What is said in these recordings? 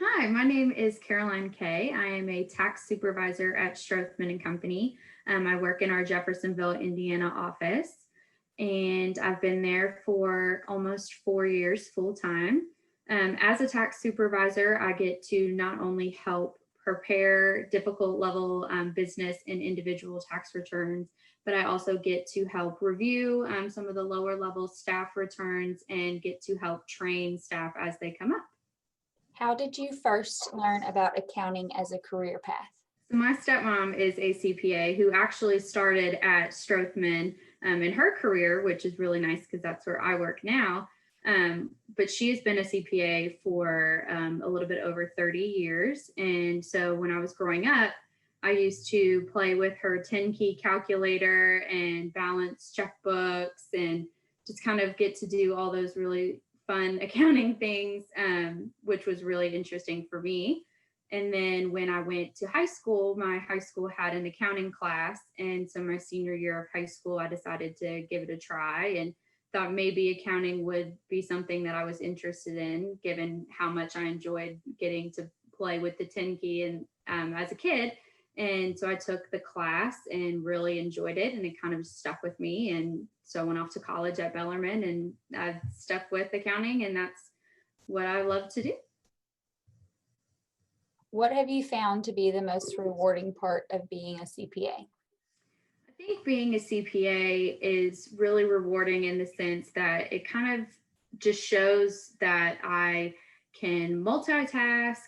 Hi, my name is Caroline Kaye. I am a tax supervisor at Strothman and Company. I work in our Jeffersonville, Indiana office, and I've been there for almost 4 years full time. As a tax supervisor, I get to not only help prepare difficult level business and individual tax returns, but I also get to help review some of the lower level staff returns and get to help train staff as they come up. How did you first learn about accounting as a career path? So my stepmom is a CPA who actually started at Strothman in her career, which is really nice because that's where I work now. But she has been a CPA for a little bit over 30 years. And so when I was growing up, I used to play with her 10 key calculator and balance checkbooks and just kind of get to do all those really fun accounting things, which was really interesting for me. And then when I went to high school, my high school had an accounting class. And so my senior year of high school, I decided to give it a try and thought maybe accounting would be something that I was interested in, given how much I enjoyed getting to play with the 10 key and as a kid. And so I took the class and really enjoyed it, and it kind of stuck with me. And so I went off to college at Bellarmine, and I've stuck with accounting, and that's what I love to do. What have you found to be the most rewarding part of being a CPA? I think being a CPA is really rewarding in the sense that it kind of just shows that I can multitask,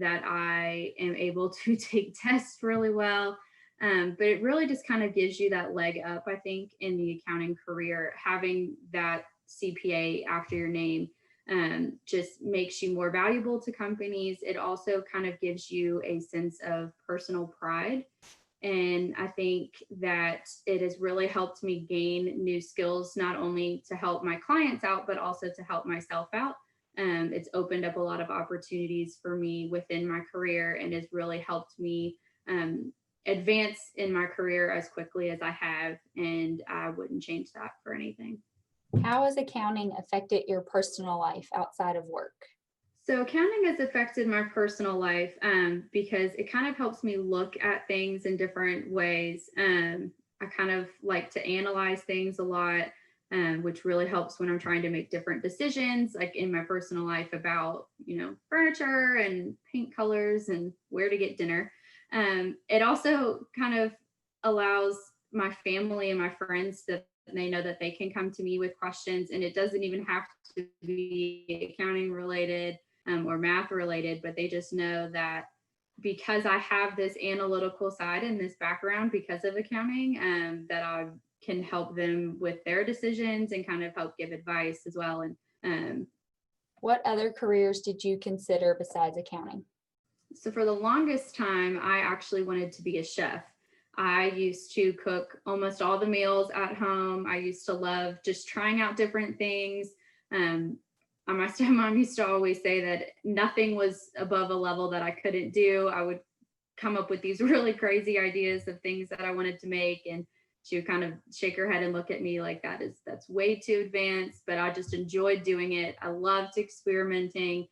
that I am able to take tests really well. But it really just kind of gives you that leg up, I think, in the accounting career. Having that CPA after your name just makes you more valuable to companies. It also kind of gives you a sense of personal pride. And I think that it has really helped me gain new skills, not only to help my clients out, but also to help myself out. It's opened up a lot of opportunities for me within my career and has really helped me advance in my career as quickly as I have. And I wouldn't change that for anything. How has accounting affected your personal life outside of work? So accounting has affected my personal life because it kind of helps me look at things in different ways. I kind of like to analyze things a lot, which really helps when I'm trying to make different decisions, like in my personal life about, furniture and paint colors and where to get dinner. It also kind of allows my family and my friends that they know that they can come to me with questions, and it doesn't even have to be accounting related or math related, but they just know that because I have this analytical side and this background because of accounting, that I can help them with their decisions and kind of help give advice as well. And what other careers did you consider besides accounting? So for the longest time, I actually wanted to be a chef. I used to cook almost all the meals at home. I used to love just trying out different things. My stepmom used to always say that nothing was above a level that I couldn't do. I would come up with these really crazy ideas of things that I wanted to make, and she would kind of shake her head and look at me like that's way too advanced, but I just enjoyed doing it. I loved experimenting,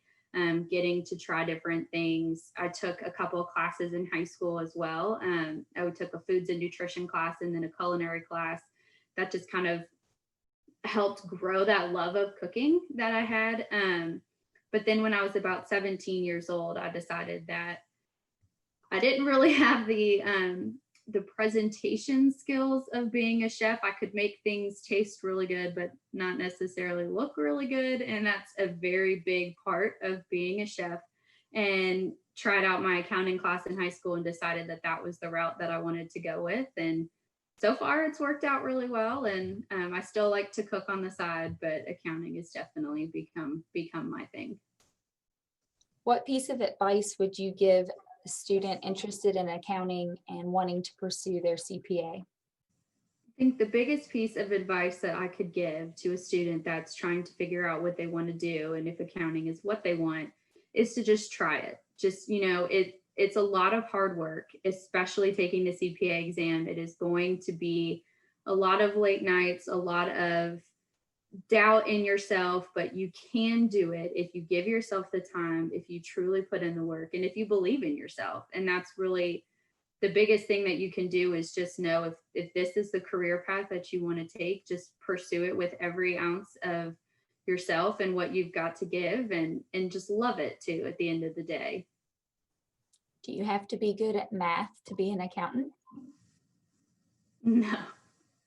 getting to try different things. I took a couple of classes in high school as well. I took a foods and nutrition class and then a culinary class. That just kind of helped grow that love of cooking that I had. But then when I was about 17 years old, I decided that I didn't really have the presentation skills of being a chef. I could make things taste really good, but not necessarily look really good. And that's a very big part of being a chef. And tried out my accounting class in high school and decided that that was the route that I wanted to go with. And so far it's worked out really well. And I still like to cook on the side, but accounting has definitely become my thing. What piece of advice would you give a student interested in accounting and wanting to pursue their CPA? I think the biggest piece of advice that I could give to a student that's trying to figure out what they want to do and if accounting is what they want is to just try it. Just, it's a lot of hard work, especially taking the CPA exam. It is going to be a lot of late nights, a lot of doubt in yourself, but you can do it if you give yourself the time, if you truly put in the work, and if you believe in yourself. And that's really the biggest thing that you can do, is just know if this is the career path that you want to take, just pursue it with every ounce of yourself and what you've got to give, and just love it too at the end of the day. Do you have to be good at math to be an accountant? No,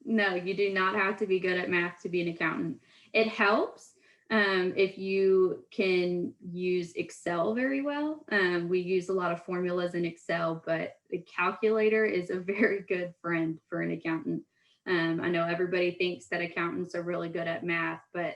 no, you do not have to be good at math to be an accountant. It helps if you can use Excel very well. We use a lot of formulas in Excel, but the calculator is a very good friend for an accountant. I know everybody thinks that accountants are really good at math, but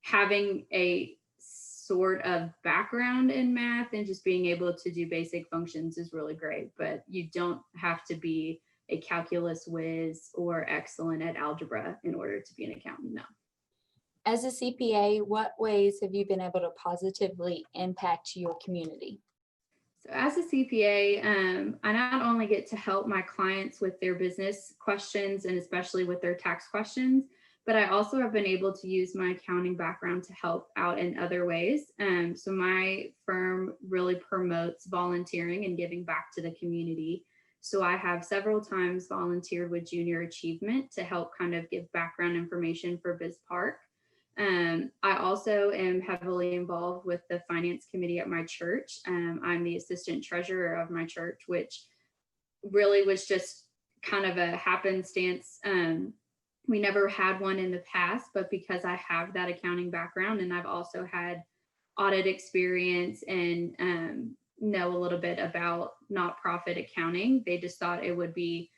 having a sort of background in math and just being able to do basic functions is really great. But you don't have to be a calculus whiz or excellent at algebra in order to be an accountant. No. As a CPA, what ways have you been able to positively impact your community? So as a CPA, I not only get to help my clients with their business questions and especially with their tax questions, but I also have been able to use my accounting background to help out in other ways. So my firm really promotes volunteering and giving back to the community. So I have several times volunteered with Junior Achievement to help kind of give background information for Biz Park. I also am heavily involved with the finance committee at my church. I'm the assistant treasurer of my church, which really was just kind of a happenstance. We never had one in the past, but because I have that accounting background and I've also had audit experience and know a little bit about nonprofit accounting, they just thought it would be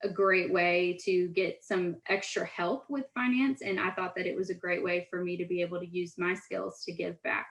a great way to get some extra help with finance. And I thought that it was a great way for me to be able to use my skills to give back